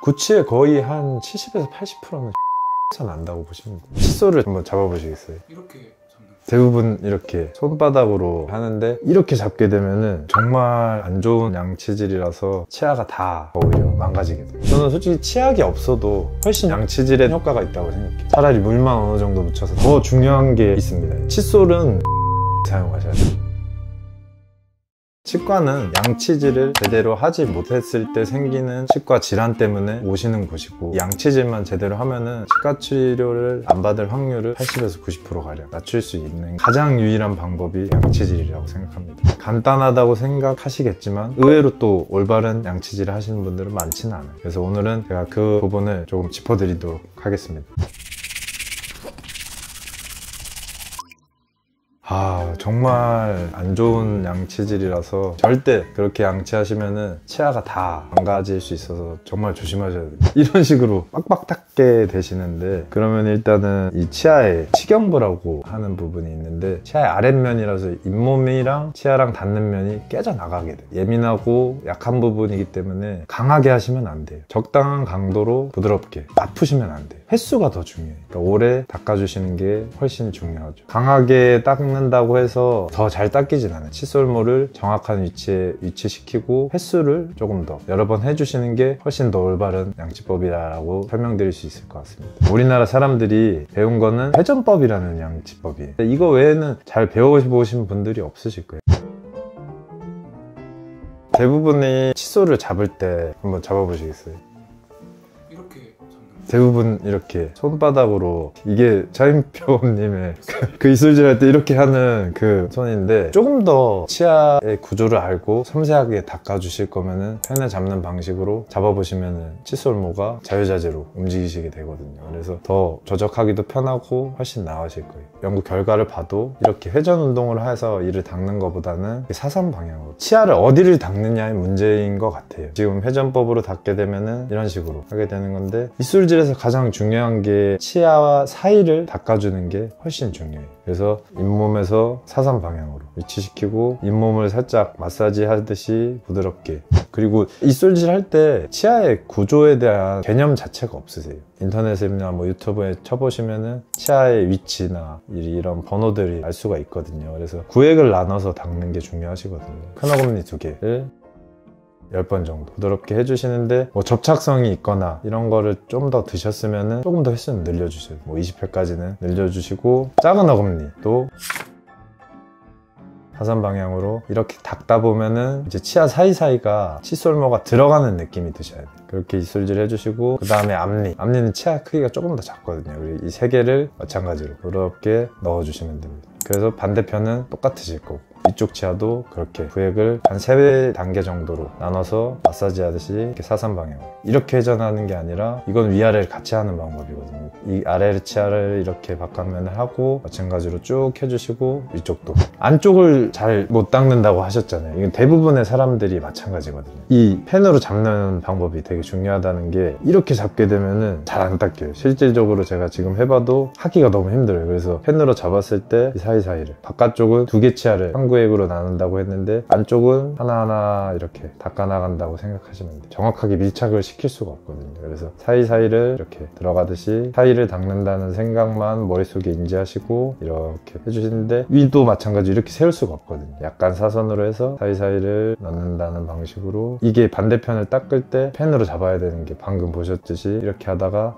구치의 거의 한 70에서 80%는 차 난다고 보시면 돼요. 칫솔을 한번 잡아보시겠어요? 이렇게 잡는 거. 대부분 이렇게 손바닥으로 하는데 이렇게 잡게 되면은 정말 안 좋은 양치질이라서 치아가 다 오히려 망가지게 돼요. 저는 솔직히 치약이 없어도 훨씬 양치질에 효과가 있다고 생각해요. 차라리 물만 어느 정도 묻혀서. 더 중요한 게 있습니다. 칫솔은 사용하셔야 돼요. 치과는 양치질을 제대로 하지 못했을 때 생기는 치과 질환 때문에 오시는 곳이고, 양치질만 제대로 하면은 치과 치료를 안 받을 확률을 80에서 90%가량 낮출 수 있는 가장 유일한 방법이 양치질이라고 생각합니다. 간단하다고 생각하시겠지만 의외로 또 올바른 양치질을 하시는 분들은 많지는 않아요. 그래서 오늘은 제가 그 부분을 조금 짚어드리도록 하겠습니다. 정말 안 좋은 양치질이라서 절대 그렇게 양치하시면은 치아가 다 망가질 수 있어서 정말 조심하셔야 돼요. 이런 식으로 빡빡 닦게 되시는데, 그러면 일단은 이 치아에 치경부라고 하는 부분이 있는데, 치아의 아랫면이라서 잇몸이랑 치아랑 닿는 면이 깨져나가게 돼요. 예민하고 약한 부분이기 때문에 강하게 하시면 안 돼요. 적당한 강도로 부드럽게, 아프시면 안 돼요. 횟수가 더 중요해요. 그러니까 오래 닦아주시는 게 훨씬 중요하죠. 강하게 닦는다고 해서 더 잘 닦이진 않아요. 칫솔모를 정확한 위치에 위치시키고 횟수를 조금 더 여러 번 해주시는 게 훨씬 더 올바른 양치법이라고 설명드릴 수 있을 것 같습니다. 우리나라 사람들이 배운 거는 회전법이라는 양치법이에요. 이거 외에는 잘 배워보신 분들이 없으실 거예요. 대부분의 칫솔을 잡을 때 한번 잡아보시겠어요? 이렇게 잡는 거. 대부분 이렇게 손바닥으로, 이게 차인표님의 그 이술질 할 때 이렇게 하는 그 손인데, 조금 더 치아의 구조를 알고 섬세하게 닦아주실 거면은 펜을 잡는 방식으로 잡아보시면은 칫솔모가 자유자재로 움직이시게 되거든요. 그래서 더 조작하기도 편하고 훨씬 나으실 거예요. 연구 결과를 봐도 이렇게 회전 운동을 해서 이를 닦는 것보다는 사선 방향으로 치아를 어디를 닦느냐의 문제인 것 같아요. 지금 회전법으로 닦게 되면은 이런 식으로 하게 되는 건데, 이술질에서 가장 중요한 게 치아와 사이를 닦아주는 게 훨씬 중요해요. 그래서 잇몸에서 사선 방향으로 위치시키고 잇몸을 살짝 마사지 하듯이 부드럽게. 그리고 이술질 할 때 치아의 구조에 대한 개념 자체가 없으세요. 인터넷이나 뭐 유튜브에 쳐보시면은 치아의 위치나 이런 번호들이 알 수가 있거든요. 그래서 구획을 나눠서 닦는 게 중요하시거든요. 큰 어금니 2개를 10번 정도 부드럽게 해주시는데, 뭐 접착성이 있거나 이런 거를 좀 더 드셨으면은 조금 더 횟수는 늘려주셔요. 뭐 20회까지는 늘려주시고, 작은 어금니도 사선 방향으로 이렇게 닦다 보면은 이제 치아 사이사이가 칫솔모가 들어가는 느낌이 드셔야 돼요. 그렇게 이술질 해주시고, 그 다음에 앞니는 치아 크기가 조금 더 작거든요. 우리 이 3개를 마찬가지로 부드럽게 넣어주시면 됩니다. 그래서 반대편은 똑같으실 거고, 이쪽 치아도 그렇게 구획을 한 3단계 정도로 나눠서 마사지 하듯이 이렇게 사선 방향으로 이렇게 회전하는 게 아니라, 이건 위아래를 같이 하는 방법이거든요. 이 아래 치아를 이렇게 바깥면을 하고 마찬가지로 쭉 해주시고, 위쪽도. 안쪽을 잘 못 닦는다고 하셨잖아요. 이건 대부분의 사람들이 마찬가지거든요. 이 펜으로 잡는 방법이 되게 중요하다는 게, 이렇게 잡게 되면은 잘 안 닦여요. 실질적으로 제가 지금 해봐도 하기가 너무 힘들어요. 그래서 펜으로 잡았을 때 이 사이사이를, 바깥쪽은 2개 치아를 한 구획으로 나눈다고 했는데 안쪽은 하나하나 이렇게 닦아 나간다고 생각하시면 돼요. 정확하게 밀착을 시킬 수가 없거든요. 그래서 사이사이를 이렇게 들어가듯이 사이를 닦는다는 생각만 머릿속에 인지하시고 이렇게 해주시는데, 위도 마찬가지로 이렇게 세울 수가 없거든요. 약간 사선으로 해서 사이사이를 넣는다는 방식으로. 이게 반대편을 닦을 때 펜으로 잡아야 되는 게, 방금 보셨듯이 이렇게 하다가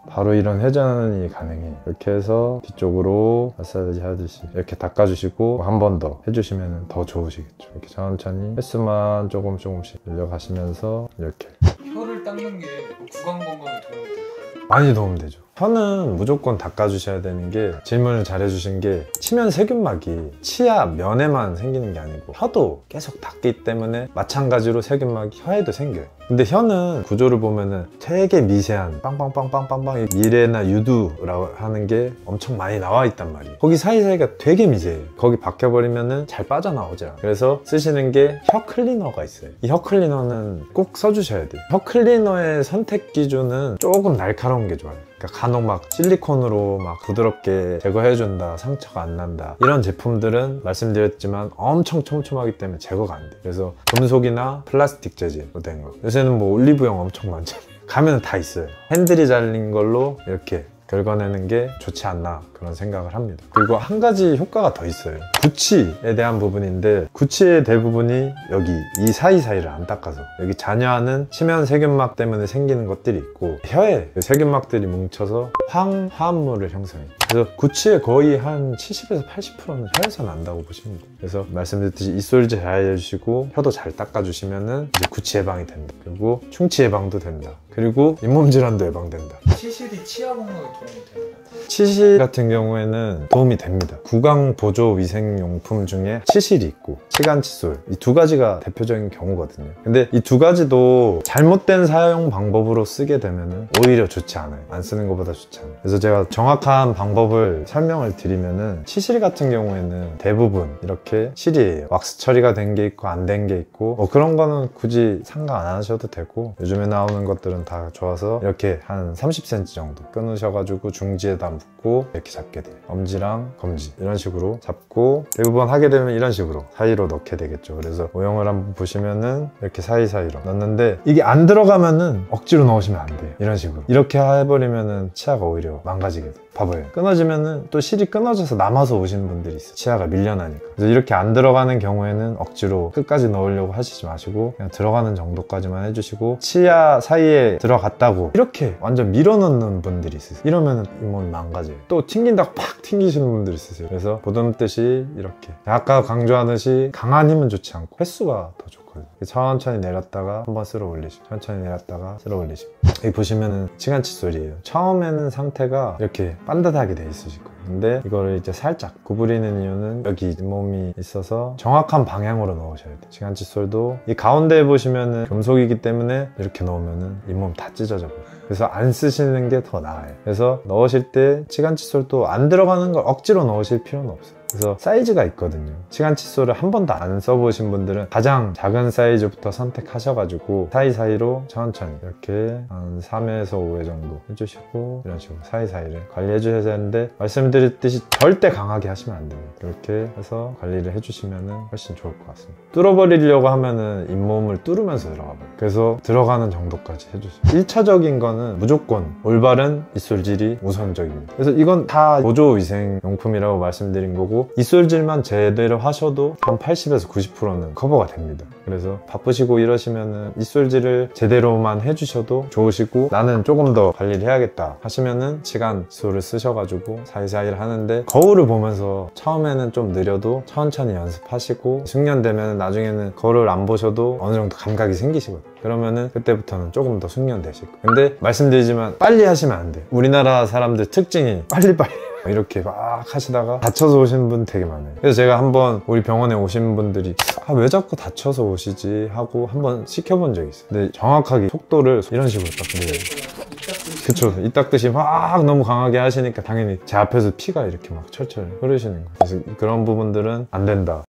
바로 이런 회전이 가능해요. 이렇게 해서 뒤쪽으로 마사지 하듯이 이렇게 닦아주시고, 한 번 더 해주시면 더 좋으시겠죠. 이렇게 천천히 횟수만 조금씩 늘려가시면서 이렇게. 혀를 닦는 게 구강 건강에 도움이 될까요? 많이 도움되죠. 혀는 무조건 닦아주셔야 되는 게, 질문을 잘 해주신 게, 치면 세균막이 치아 면에만 생기는 게 아니고 혀도 계속 닦기 때문에 마찬가지로 세균막이 혀에도 생겨요. 근데 혀는 구조를 보면은 되게 미세한 빵빵빵빵빵빵 미레나 유두라고 하는 게 엄청 많이 나와 있단 말이에요. 거기 사이사이가 되게 미세해요. 거기 박혀버리면은 잘 빠져나오지 않아요. 그래서 쓰시는 게 혀 클리너가 있어요. 이 혀 클리너는 꼭 써주셔야 돼요. 혀 클리너의 선택 기준은 조금 날카로운 게 좋아요. 그러니까 간혹 막 실리콘으로 막 부드럽게 제거해준다, 상처가 안 난다, 이런 제품들은 말씀드렸지만 엄청 촘촘하기 때문에 제거가 안 돼요. 그래서 금속이나 플라스틱 재질로 된 거. 요새는 뭐 올리브영 엄청 많잖아요. 가면 다 있어요. 핸들이 잘린 걸로 이렇게 긁어내는 게 좋지 않나 그런 생각을 합니다. 그리고 한 가지 효과가 더 있어요. 구취에 대한 부분인데, 구취의 대부분이 여기 이 사이사이를 안 닦아서, 여기 잔여하는 심연 세균막 때문에 생기는 것들이 있고, 혀에 세균막들이 뭉쳐서 화합물을 형성해요. 그래서 구취의 거의 한 70에서 80%는 혀에서 난다고 보시면 돼요. 그래서 말씀드렸듯이 입술질 잘 해주시고 혀도 잘 닦아주시면은 이제 구취 예방이 된다. 그리고 충치 예방도 된다. 그리고 잇몸 질환도 예방된다. 치실이 치아 건강에 도움이 되나요? 치실 같은 경우에는 도움이 됩니다. 구강 보조 위생용품 중에 치실이 있고 치간 칫솔, 이 두 가지가 대표적인 경우거든요. 근데 이 두 가지도 잘못된 사용 방법으로 쓰게 되면 오히려 좋지 않아요. 안 쓰는 것보다 좋지 않아요. 그래서 제가 정확한 방법을 설명을 드리면은, 치실 같은 경우에는 대부분 이렇게 실이에요. 왁스 처리가 된 게 있고 안 된 게 있고, 그런 거는 굳이 생각 안 하셔도 되고, 요즘에 나오는 것들은 다 좋아서 이렇게 한 30cm 정도 끊으셔가지고 중지에다 묶고 이렇게 잡게 돼요. 엄지랑 검지 이런 식으로 잡고, 대부분 하게 되면 이런 식으로 사이로 넣게 되겠죠. 그래서 모형을 한번 보시면은 이렇게 사이사이로 넣는데, 이게 안 들어가면은 억지로 넣으시면 안 돼요. 이런 식으로 이렇게 해버리면은 치아가 오히려 망가지게 돼요. 봐봐요. 끊어지면은 또 실이 끊어져서 남아서 오시는 분들이 있어요. 치아가 밀려나니까. 그래서 이렇게 안 들어가는 경우에는 억지로 끝까지 넣으려고 하시지 마시고, 그냥 들어가는 정도까지만 해주시고, 치아 사이에 들어갔다고 이렇게 완전 밀어넣는 분들이 있어요. 이러면은 잇몸이 망가져요. 또 튕긴다고 팍 튕기시는 분들이 있어요. 그래서 보듬듯이 이렇게, 아까 강조하듯이 강한 힘은 좋지 않고 횟수가 더 좋거든요. 천천히 내렸다가 한번 쓸어 올리시고, 천천히 내렸다가 쓸어 올리시고. 여기 보시면은 치간 칫솔이에요. 처음에는 상태가 이렇게 반듯하게 돼 있으실 거예요. 근데 이거를 이제 살짝 구부리는 이유는, 여기 잇몸이 있어서 정확한 방향으로 넣으셔야 돼요. 치간 칫솔도 이 가운데에 보시면은 금속이기 때문에 이렇게 넣으면은 잇몸 다 찢어져 버려요. 그래서 안 쓰시는 게 더 나아요. 그래서 넣으실 때 치간 칫솔도 안 들어가는 걸 억지로 넣으실 필요는 없어요. 그래서 사이즈가 있거든요. 치간 칫솔을 한 번도 안 써보신 분들은 가장 작은 사이즈부터 선택하셔가지고 사이사이로 천천히 이렇게 한 3에서 5회 정도 해주시고, 이런 식으로 사이사이를 관리해 주셔야 되는데, 말씀드렸듯이 절대 강하게 하시면 안 됩니다. 이렇게 해서 관리를 해주시면 훨씬 좋을 것 같습니다. 뚫어버리려고 하면은 잇몸을 뚫으면서 들어가버려요. 그래서 들어가는 정도까지 해주세요. 1차적인 거는 무조건 올바른 입술질이 우선적입니다. 그래서 이건 다 보조위생용품이라고 말씀드린 거고, 입술질만 제대로 하셔도 한 80에서 90%는 커버가 됩니다. 그래서 바쁘시고 이러시면은 입술질을 제대로만 해주셔도 좋으시고, 나는 조금 더 관리를 해야겠다 하시면은 치간 칫솔을 쓰셔가지고 사이사이를 하는데, 거울을 보면서 처음에는 좀 느려도 천천히 연습하시고, 숙련되면 나중에는 거울을 안 보셔도 어느 정도 감각이 생기시거든요. 그러면은 그때부터는 조금 더 숙련되실 거예요. 근데 말씀드리지만 빨리 하시면 안 돼요. 우리나라 사람들 특징이 빨리빨리 이렇게 막 하시다가 다쳐서 오시는 분 되게 많아요. 그래서 제가 한번 우리 병원에 오신 분들이 왜 자꾸 다쳐서 오시지 하고 한번 시켜본 적이 있어요. 근데 정확하게 속도를 이런 식으로 딱 내요. 그쵸. 이 닦듯이 막 너무 강하게 하시니까 당연히 제 앞에서 피가 이렇게 막 철철 흐르시는 거예요. 그래서 그런 부분들은 안 된다.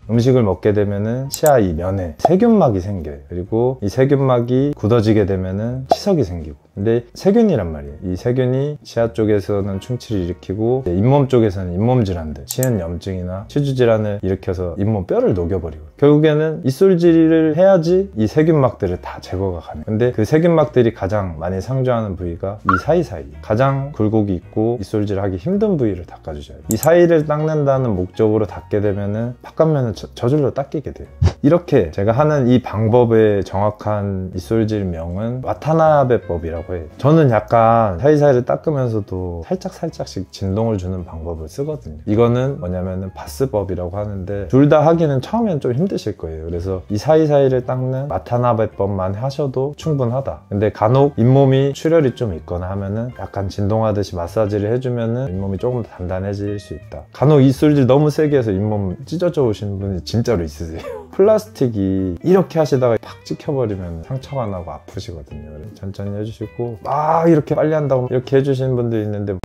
음식을 먹게 되면은 치아 이 면에 세균막이 생겨요. 그리고 이 세균막이 굳어지게 되면은 치석이 생기고, 근데 세균이란 말이에요. 이 세균이 치아 쪽에서는 충치를 일으키고, 잇몸 쪽에서는 잇몸 질환들, 치은 염증이나 치주 질환을 일으켜서 잇몸 뼈를 녹여버리고, 결국에는 입술질을 해야지 이 세균막들을 다 제거가 가능해요. 근데 그 세균막들이 가장 많이 상주하는 부위가 이 사이사이, 가장 굴곡이 있고 입술질 하기 힘든 부위를 닦아주셔야 돼요. 이 사이를 닦는다는 목적으로 닦게 되면은 바깥면은 저절로 닦이게 돼요. 이렇게 제가 하는 이 방법의 정확한 입술질명은 와타나베법이라고 해요. 저는 약간 사이사이를 닦으면서도 살짝씩 진동을 주는 방법을 쓰거든요. 이거는 뭐냐면은 바스법이라고 하는데, 둘 다 하기는 처음엔 좀 힘드실 거예요. 그래서 이 사이사이를 닦는 와타나베법만 하셔도 충분하다. 근데 간혹 잇몸이 출혈이 좀 있거나 하면은 약간 진동하듯이 마사지를 해주면은 잇몸이 조금 더 단단해질 수 있다. 간혹 입술질 너무 세게 해서 잇몸 찢어져 오시는 분이 진짜로 있으세요. 플라스틱이 이렇게 하시다가 팍 찍혀버리면 상처가 나고 아프시거든요. 천천히 해주시고, 막 이렇게 빨리 한다고 이렇게 해주시는 분들이 있는데,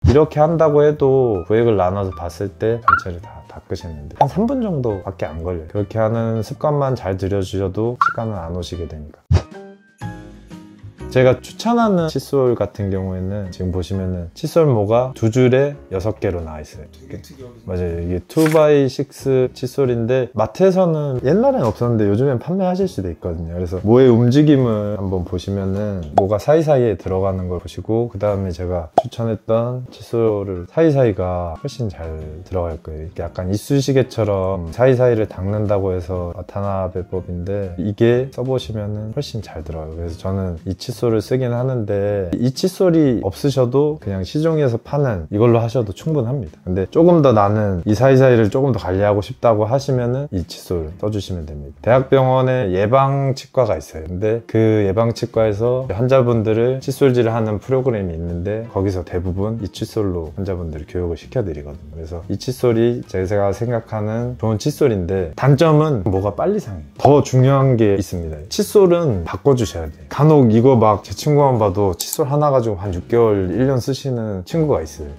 이렇게 한다고 해도 구획을 나눠서 봤을 때 전체를 다 닦으시는데 한 3분 정도밖에 안 걸려요. 그렇게 하는 습관만 잘 들여주셔도 치과는 안 오시게 되니까. 제가 추천하는 칫솔 같은 경우에는 지금 보시면은 칫솔모가 2줄에 6개로 나와 있어요. 되게 특이하게. 맞아요. 이게 2x6 칫솔인데 마트에서는 옛날엔 없었는데 요즘엔 판매하실 수도 있거든요. 그래서 모의 움직임을 한번 보시면은 모가 사이사이에 들어가는 걸 보시고, 그 다음에 제가 추천했던 칫솔을 사이사이가 훨씬 잘 들어갈 거예요. 이게 약간 이쑤시개처럼 사이사이를 닦는다고 해서 와타나베법인데 이게 써보시면은 훨씬 잘 들어가요. 그래서 저는 이 칫솔을 쓰긴 하는데 이 칫솔이 없으셔도 그냥 시중에서 파는 이걸로 하셔도 충분합니다. 근데 조금 더 나는 이 사이사이를 조금 더 관리하고 싶다고 하시면은 이 칫솔 써주시면 됩니다. 대학병원에 예방치과가 있어요. 근데 그 예방치과에서 환자분들을 칫솔질을 하는 프로그램이 있는데 거기서 대부분 이 칫솔로 환자분들을 교육을 시켜드리거든요. 그래서 이 칫솔이 제가 생각하는 좋은 칫솔인데 단점은 뭐가 빨리 상해요. 더 중요한 게 있습니다. 칫솔은 바꿔주셔야 돼요. 간혹 이거 막 제 친구만 봐도 칫솔 하나 가지고 한 6개월, 1년 쓰시는 친구가 있어요.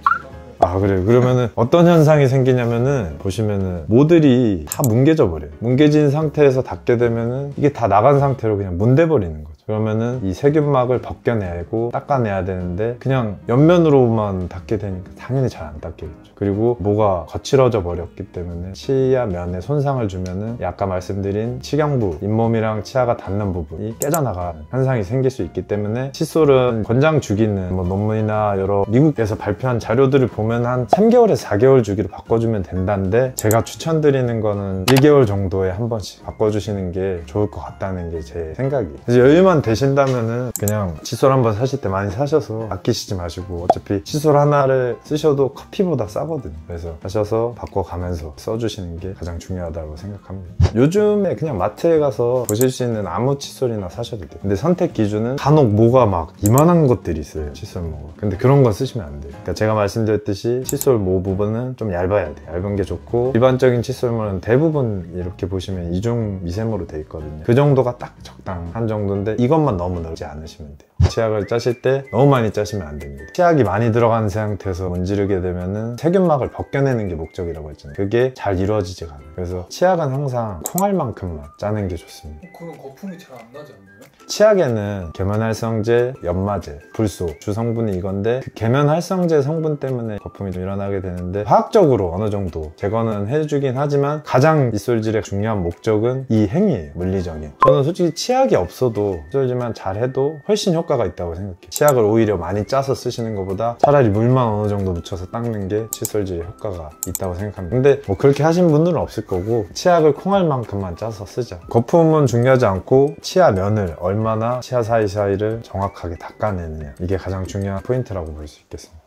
아, 그래요? 그러면은 어떤 현상이 생기냐면은 보시면은 모들이 다 뭉개져 버려요. 뭉개진 상태에서 닦게 되면은 이게 다 나간 상태로 그냥 문대 버리는 거죠. 그러면은 이 세균막을 벗겨내고 닦아내야 되는데 그냥 옆면으로만 닦게 되니까 당연히 잘 안 닦이겠죠. 그리고 모가 거칠어져 버렸기 때문에 치아 면에 손상을 주면은 아까 말씀드린 치경부, 잇몸이랑 치아가 닿는 부분이 깨져나가는 현상이 생길 수 있기 때문에 칫솔은 권장 주기는 뭐 논문이나 여러 미국에서 발표한 자료들을 보면 한 3개월에서 4개월 주기로 바꿔주면 된다는데 제가 추천드리는 거는 1개월 정도에 한 번씩 바꿔주시는 게 좋을 것 같다는 게 제 생각이에요. 그래서 여유만 되신다면은 그냥 칫솔 한번 사실 때 많이 사셔서 아끼시지 마시고, 어차피 칫솔 하나를 쓰셔도 커피보다 싸거든요. 그래서 하셔서 바꿔가면서 써주시는 게 가장 중요하다고 생각합니다. 요즘에 그냥 마트에 가서 보실 수 있는 아무 칫솔이나 사셔도 돼요. 근데 선택 기준은 간혹 모가 막 이만한 것들이 있어요. 칫솔 모가. 근데 그런 거 쓰시면 안 돼요. 그러니까 제가 말씀드렸듯이 칫솔 모 부분은 좀 얇아야 돼요. 얇은 게 좋고, 일반적인 칫솔모는 대부분 이렇게 보시면 이중 미세모로 돼 있거든요. 그 정도가 딱 적당한 정도인데 이것만 너무 넓지 않으시면 돼요. 치약을 짜실 때 너무 많이 짜시면 안 됩니다. 치약이 많이 들어간 상태에서 문지르게 되면은 세균막을 벗겨내는 게 목적이라고 했잖아요. 그게 잘 이루어지지가 않아요. 그래서 치약은 항상 콩알만큼만 짜는 게 좋습니다. 그건 거품이 잘 안 나지 않나요? 치약에는 계면활성제, 연마제, 불소, 주성분이 이건데 그 계면활성제 성분 때문에 거품이 좀 일어나게 되는데 화학적으로 어느 정도 제거는 해주긴 하지만 가장 칫솔질의 중요한 목적은 이 행위예요. 물리적인. 저는 솔직히 치약이 없어도 칫솔질만 잘해도 훨씬 효과가 있다고 생각해요. 치약을 오히려 많이 짜서 쓰시는 것보다 차라리 물만 어느 정도 묻혀서 닦는 게 칫솔질에 효과가 있다고 생각합니다. 근데 뭐 그렇게 하신 분들은 없을 거고, 치약을 콩알만큼만 짜서 쓰자. 거품은 중요하지 않고 치아 면을 얼마나 치아 사이사이를 정확하게 닦아내느냐, 이게 가장 중요한 포인트라고 볼 수 있겠습니다.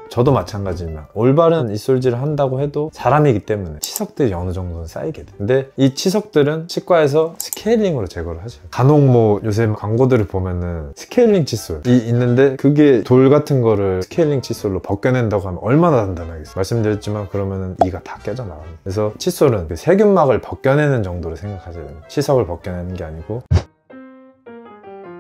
저도 마찬가지지만 올바른 칫솔질을 한다고 해도 사람이기 때문에 치석들이 어느 정도는 쌓이게 돼. 근데 이 치석들은 치과에서 스케일링으로 제거를 하죠. 간혹 뭐 요새 광고들을 보면은 스케일링 칫솔이 있는데 그게 돌 같은 거를 스케일링 칫솔로 벗겨낸다고 하면 얼마나 단단하겠어요. 말씀드렸지만 그러면은 이가 다 깨져나갑니다. 그래서 칫솔은 그 세균막을 벗겨내는 정도로 생각하셔야 됩니다. 치석을 벗겨내는 게 아니고.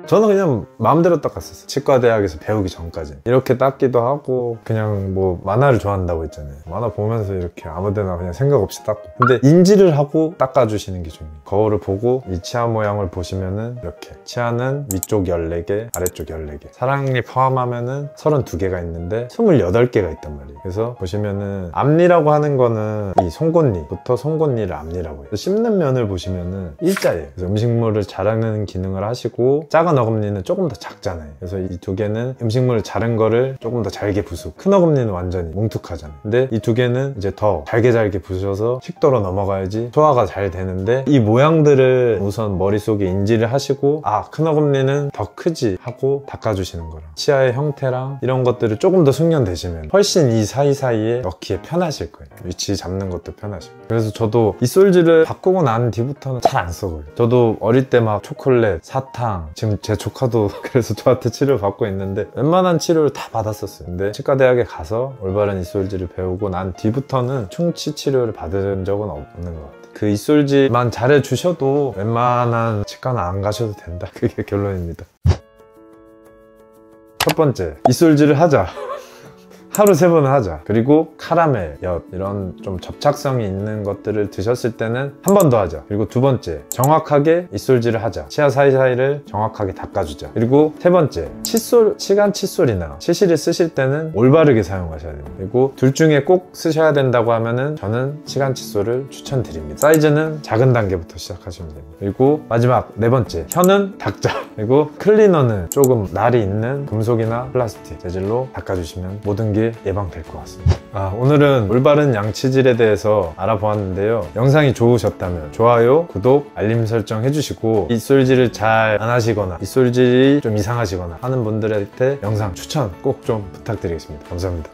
저는 그냥 마음대로 닦았었어요. 치과대학에서 배우기 전까지. 이렇게 닦기도 하고, 그냥 뭐 만화를 좋아한다고 했잖아요. 만화 보면서 이렇게 아무데나 그냥 생각 없이 닦고. 근데 인지를 하고 닦아주시는 게 중요해요. 거울을 보고 이 치아 모양을 보시면은 이렇게 치아는 위쪽 14개, 아래쪽 14개. 사랑니 포함하면은 32개가 있는데 28개가 있단 말이에요. 그래서 보시면은 앞니라고 하는 거는 이 송곳니부터 송곳니를 앞니라고 해요. 씹는 면을 보시면은 일자예요. 그래서 음식물을 자르는 기능을 하시고, 작은 어금니는 조금 더 작잖아요. 그래서 이 두 개는 음식물을 자른 거를 조금 더 잘게 부수고, 큰 어금니는 완전히 뭉툭하잖아요. 근데 이 두 개는 이제 더 잘게 부셔서 식도로 넘어가야지 소화가 잘 되는데, 이 모양들을 우선 머릿속에 인지를 하시고, 아, 큰 어금니는 더 크지 하고 닦아주시는 거랑 치아의 형태랑 이런 것들을 조금 더 숙련되시면 훨씬 이 사이사이에 넣기에 편하실 거예요. 위치 잡는 것도 편하시고. 그래서 저도 칫솔질을 바꾸고 난 뒤부터는 잘 안 써버려요. 저도 어릴 때 막 초콜릿, 사탕, 지금 제 조카도 그래서 저한테 치료를 받고 있는데 웬만한 치료를 다 받았었어요. 근데 치과대학에 가서 올바른 칫솔질을 배우고 난 뒤부터는 충치 치료를 받은 적은 없는 것 같아요. 그 칫솔질만 잘해주셔도 웬만한 치과는 안 가셔도 된다. 그게 결론입니다. 첫 번째, 칫솔질을 하자. 하루 3번은 하자. 그리고 카라멜, 엿 이런 좀 접착성이 있는 것들을 드셨을 때는 한 번 더 하자. 그리고 2번째, 정확하게 입술질을 하자. 치아 사이사이를 정확하게 닦아주자. 그리고 3번째, 칫솔, 시간 칫솔이나 치실을 쓰실 때는 올바르게 사용하셔야 됩니다. 그리고 둘 중에 꼭 쓰셔야 된다고 하면은 저는 시간 칫솔을 추천드립니다. 사이즈는 작은 단계부터 시작하시면 됩니다. 그리고 마지막 4번째, 혀는 닦자. 그리고 클리너는 조금 날이 있는 금속이나 플라스틱 재질로 닦아주시면 모든 게 예방될 것 같습니다. 오늘은 올바른 양치질에 대해서 알아보았는데요. 영상이 좋으셨다면 좋아요, 구독, 알림 설정 해주시고, 입술질을 잘 안 하시거나 입술질이 좀 이상하시거나 하는 분들한테 영상 추천 꼭 좀 부탁드리겠습니다. 감사합니다.